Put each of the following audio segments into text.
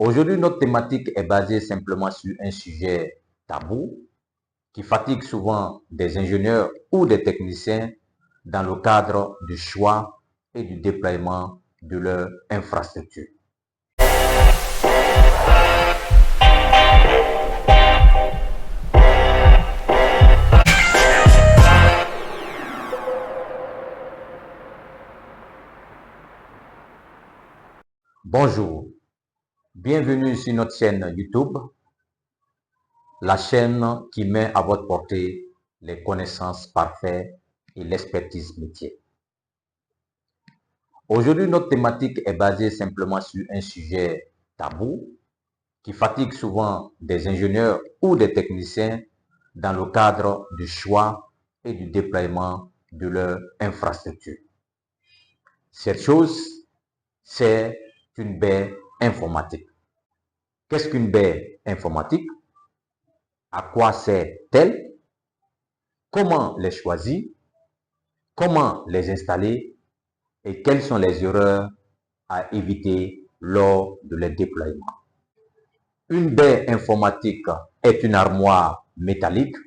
Aujourd'hui, notre thématique est basée simplement sur un sujet tabou qui fatigue souvent des ingénieurs ou des techniciens dans le cadre du choix et du déploiement de leur infrastructure. Bonjour, bienvenue sur notre chaîne YouTube, la chaîne qui met à votre portée les connaissances parfaites et l'expertise métier. Aujourd'hui, notre thématique est basée simplement sur un sujet tabou qui fatigue souvent des ingénieurs ou des techniciens dans le cadre du choix et du déploiement de leur infrastructure. Cette chose, c'est une baie informatique. Qu'est-ce qu'une baie informatique? À quoi sert-elle? Comment les choisir? Comment les installer? Et quelles sont les erreurs à éviter lors de leur déploiement? Une baie informatique est une armoire métallique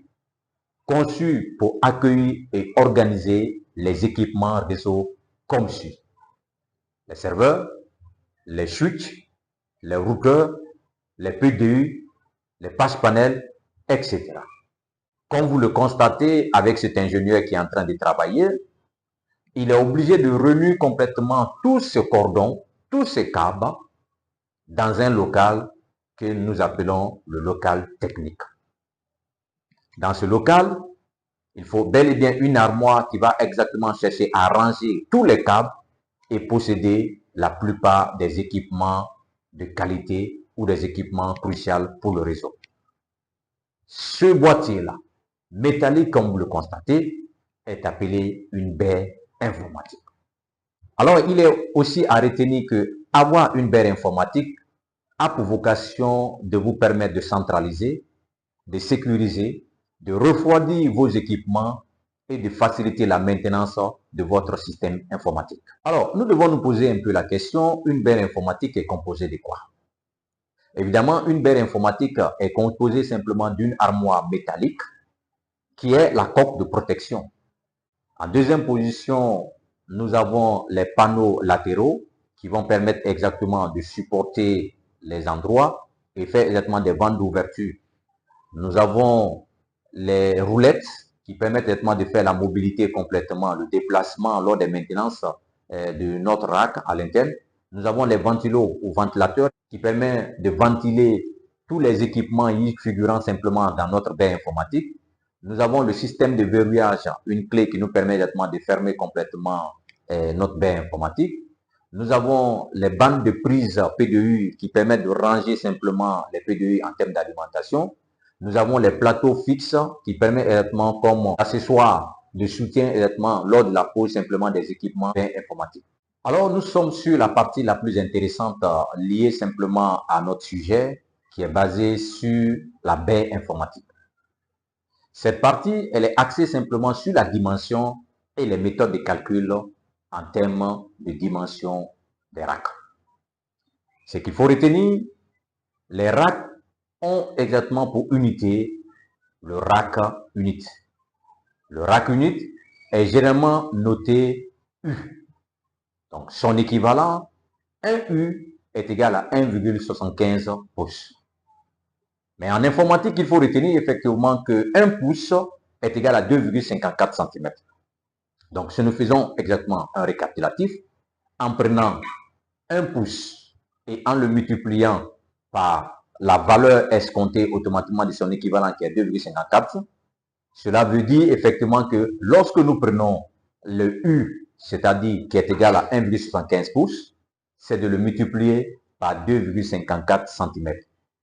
conçue pour accueillir et organiser les équipements réseau comme suit: les serveurs, les switches, les routeurs, les PDU, les patch panels, etc. Comme vous le constatez avec cet ingénieur qui est en train de travailler, il est obligé de remuer complètement tous ces cordons, tous ces câbles dans un local que nous appelons le local technique. Dans ce local, il faut bel et bien une armoire qui va exactement chercher à ranger tous les câbles et posséder la plupart des équipements de qualité ou des équipements cruciaux pour le réseau. Ce boîtier-là, métallique comme vous le constatez, est appelé une baie informatique. Alors, il est aussi à retenir que avoir une baie informatique a pour vocation de vous permettre de centraliser, de sécuriser, de refroidir vos équipements et de faciliter la maintenance de votre système informatique. Alors, nous devons nous poser un peu la question, une baie informatique est composée de quoi? Évidemment, une baie informatique est composée simplement d'une armoire métallique qui est la coque de protection. En deuxième position, nous avons les panneaux latéraux qui vont permettre exactement de supporter les endroits et faire exactement des bandes d'ouverture. Nous avons les roulettes qui permettent exactement de faire la mobilité complètement, le déplacement lors des maintenances de notre rack à l'interne. Nous avons les ventilos ou ventilateurs qui permettent de ventiler tous les équipements figurant simplement dans notre baie informatique. Nous avons le système de verrouillage, une clé qui nous permet exactement de fermer complètement notre baie informatique. Nous avons les bandes de prise PDU qui permettent de ranger simplement les PDU en termes d'alimentation. Nous avons les plateaux fixes qui permettent exactement comme accessoire de soutien exactement lors de la pose simplement des équipements informatiques. Alors, nous sommes sur la partie la plus intéressante liée simplement à notre sujet qui est basée sur la baie informatique. Cette partie, elle est axée simplement sur la dimension et les méthodes de calcul en termes de dimension des racks. Ce qu'il faut retenir, les racks ont exactement pour unité le rack unit. Le rack unit est généralement noté U. Donc, son équivalent, 1 U est égal à 1,75 pouces. Mais en informatique, il faut retenir effectivement que 1 pouce est égal à 2,54 cm. Donc, si nous faisons exactement un récapitulatif, en prenant 1 pouce et en le multipliant par la valeur escomptée automatiquement de son équivalent qui est 2,54, cela veut dire effectivement que lorsque nous prenons le U, c'est-à-dire qui est égal à 1,75 pouces, c'est de le multiplier par 2,54 cm.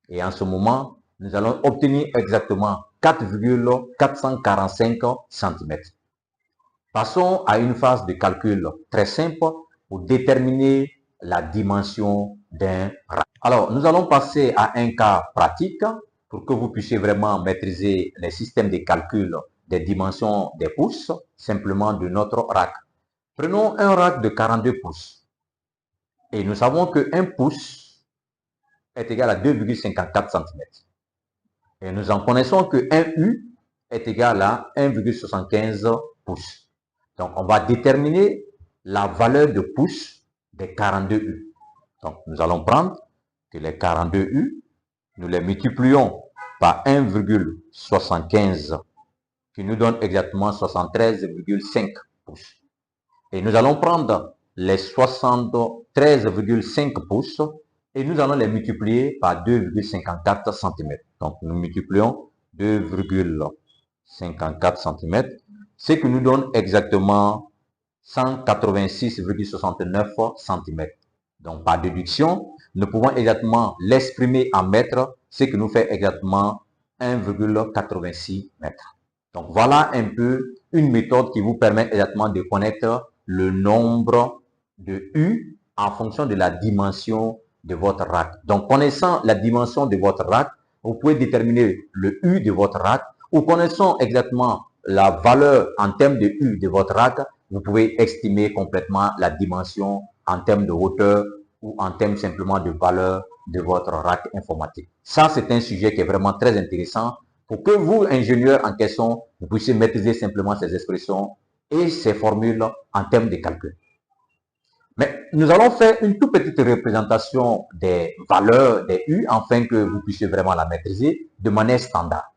Et en ce moment, nous allons obtenir exactement 4,445 cm. Passons à une phase de calcul très simple pour déterminer la dimension d'un rack. Alors, nous allons passer à un cas pratique pour que vous puissiez vraiment maîtriser les systèmes de calcul des dimensions des pouces, simplement de notre rack. Prenons un rack de 42 pouces. Et nous savons que 1 pouce est égal à 2,54 cm. Et nous en connaissons que 1 U est égal à 1,75 pouces. Donc, on va déterminer la valeur de pouces des 42 U. Donc, nous allons prendre que les 42 U, nous les multiplions par 1,75 qui nous donne exactement 73,5 pouces. Et nous allons prendre les 73,5 pouces et nous allons les multiplier par 2,54 cm. Donc, nous multiplions 2,54 cm, ce qui nous donne exactement 186,69 cm. Donc, par déduction, nous pouvons exactement l'exprimer en mètres, ce qui nous fait exactement 1,86 mètres. Donc, voilà un peu une méthode qui vous permet exactement de connaître le nombre de U en fonction de la dimension de votre rack. Donc, connaissant la dimension de votre rack, vous pouvez déterminer le U de votre rack, ou connaissant exactement la valeur en termes de U de votre rack, vous pouvez estimer complètement la dimension en termes de hauteur ou en termes simplement de valeur de votre rack informatique. Ça, c'est un sujet qui est vraiment très intéressant pour que vous, ingénieurs en question, vous puissiez maîtriser simplement ces expressions et ces formules en termes de calcul. Mais nous allons faire une toute petite représentation des valeurs des U afin que vous puissiez vraiment la maîtriser de manière standard.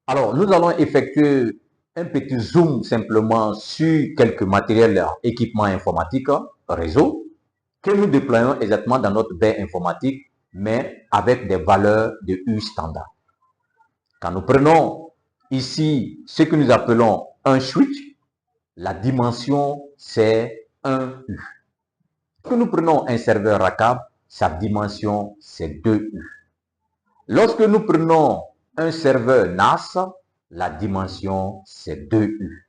Alors, nous allons effectuer un petit zoom simplement sur quelques matériels, équipements informatiques, réseau, que nous déployons exactement dans notre baie informatique, mais avec des valeurs de U standard. Quand nous prenons ici ce que nous appelons un switch, la dimension c'est 1 U. Lorsque nous prenons un serveur rackable, sa dimension c'est 2 U. Lorsque nous prenons un serveur NAS, la dimension c'est 2 U.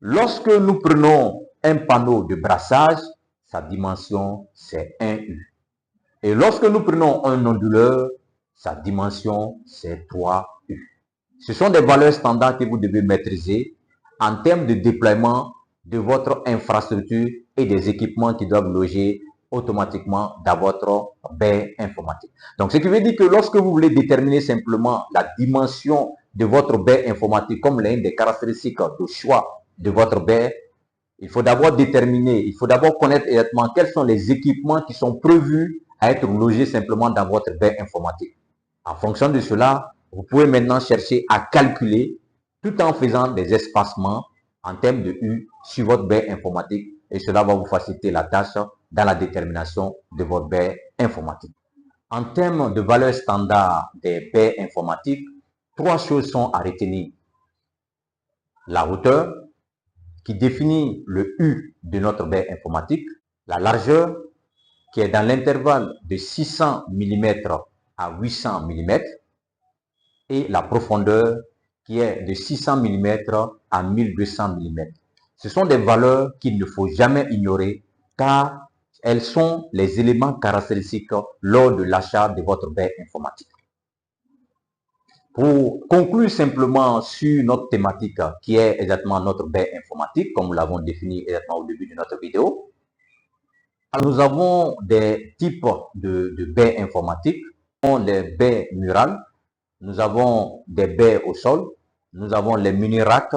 Lorsque nous prenons un panneau de brassage, sa dimension c'est 1 U. Et lorsque nous prenons un onduleur, sa dimension c'est 3 U. Ce sont des valeurs standards que vous devez maîtriser en termes de déploiement de votre infrastructure et des équipements qui doivent loger automatiquement dans votre baie informatique. Donc, ce qui veut dire que lorsque vous voulez déterminer simplement la dimension de votre baie informatique comme l'une des caractéristiques de choix de votre baie, il faut d'abord déterminer, il faut d'abord connaître exactement quels sont les équipements qui sont prévus à être logés simplement dans votre baie informatique. En fonction de cela, vous pouvez maintenant chercher à calculer tout en faisant des espacements en termes de U sur votre baie informatique et cela va vous faciliter la tâche dans la détermination de votre baie informatique. En termes de valeur standard des baies informatiques, 3 choses sont à retenir. La hauteur, qui définit le U de notre baie informatique, la largeur, qui est dans l'intervalle de 600 mm à 800 mm, et la profondeur, qui est de 600 mm à 1200 mm. Ce sont des valeurs qu'il ne faut jamais ignorer, car elles sont les éléments caractéristiques lors de l'achat de votre baie informatique. Pour conclure simplement sur notre thématique qui est exactement notre baie informatique, comme nous l'avons défini exactement au début de notre vidéo, alors nous avons des types de baies informatiques. Nous avons les baies murales, nous avons des baies au sol, nous avons les mini-racks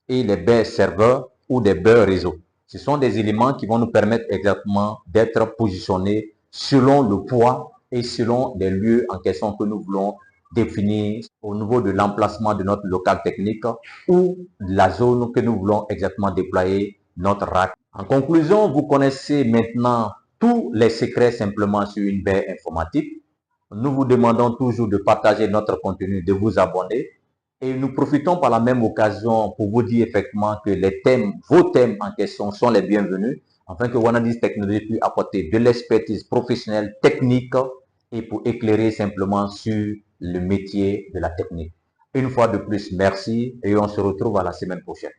et les baies serveurs ou des baies réseau. Ce sont des éléments qui vont nous permettre exactement d'être positionnés selon le poids et selon les lieux en question que nous voulons définir au niveau de l'emplacement de notre local technique ou de la zone que nous voulons exactement déployer notre rack. En conclusion, vous connaissez maintenant tous les secrets simplement sur une baie informatique. Nous vous demandons toujours de partager notre contenu, de vous abonner. Et nous profitons par la même occasion pour vous dire effectivement que les thèmes, vos thèmes en question sont les bienvenus, afin que Wanadis Technologies puisse apporter de l'expertise professionnelle, technique et pour éclairer simplement sur le métier de la technique. Une fois de plus, merci et on se retrouve à la semaine prochaine.